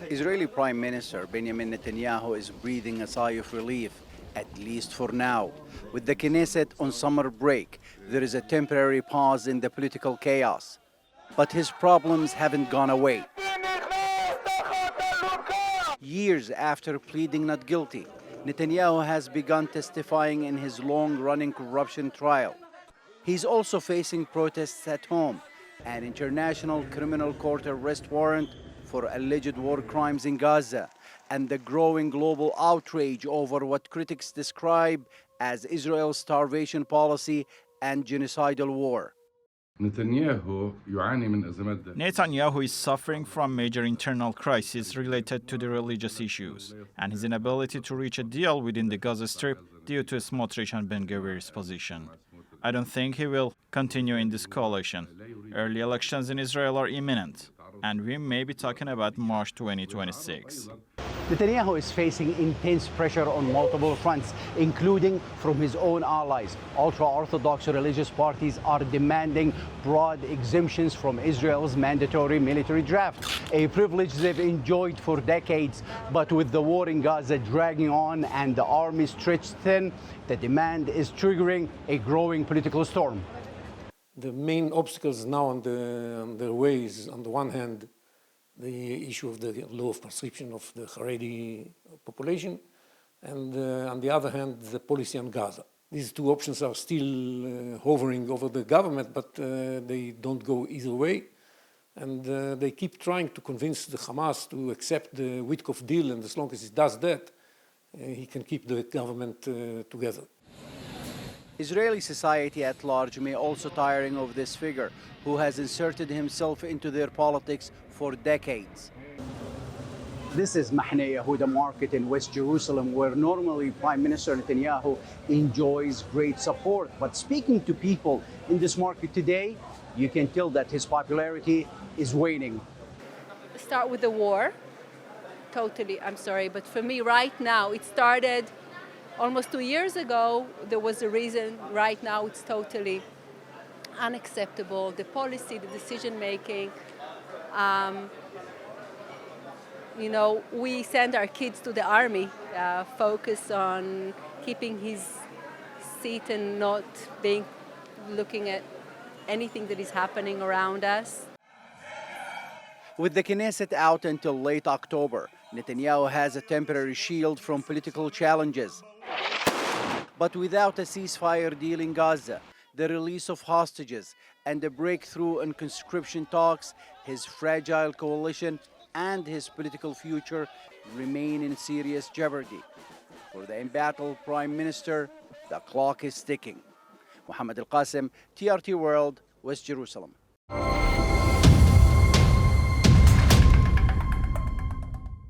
Israeli Prime Minister Benjamin Netanyahu is breathing a sigh of relief, at least for now. With the Knesset on summer break, there is a temporary pause in the political chaos. But his problems haven't gone away. Years after pleading not guilty, Netanyahu has begun testifying in his long-running corruption trial. He's also facing protests at home, an international criminal court arrest warrant for alleged war crimes in Gaza, and the growing global outrage over what critics describe as Israel's starvation policy and genocidal war. Netanyahu is suffering from major internal crises related to the religious issues and his inability to reach a deal within the Gaza Strip due to Smotrich and Ben-Gvir's position. I don't think he will continue in this coalition. Early elections in Israel are imminent, and we may be talking about March 2026. Netanyahu is facing intense pressure on multiple fronts, including from his own allies. Ultra-Orthodox religious parties are demanding broad exemptions from Israel's mandatory military draft, a privilege they've enjoyed for decades. But with the war in Gaza dragging on and the army stretched thin, the demand is triggering a growing political storm. The main obstacles now on the way is, on the one hand, the issue of the law of conscription of the Haredi population, and on the other hand, the policy on Gaza. These two options are still hovering over the government, but they don't go either way. And they keep trying to convince the Hamas to accept the Witkoff deal, and as long as he does that, he can keep the government together. Israeli society at large may also tiring of this figure, who has inserted himself into their politics for decades. This is Mahne Yehuda Market in West Jerusalem, where normally Prime Minister Netanyahu enjoys great support. But speaking to people in this market today, you can tell that his popularity is waning. Start with the war. Totally, I'm sorry, but for me right now, it started almost 2 years ago. There was a reason. Right now, it's totally unacceptable. The policy, the decision making. You know, we send our kids to the army, focus on keeping his seat and not looking at anything that is happening around us. With the Knesset out until late October, Netanyahu has a temporary shield from political challenges. But without a ceasefire deal in Gaza, the release of hostages, and a breakthrough in conscription talks, his fragile coalition and his political future remain in serious jeopardy. For the embattled Prime Minister, the clock is ticking. Mohammad Al-Kassim, TRT World, West Jerusalem.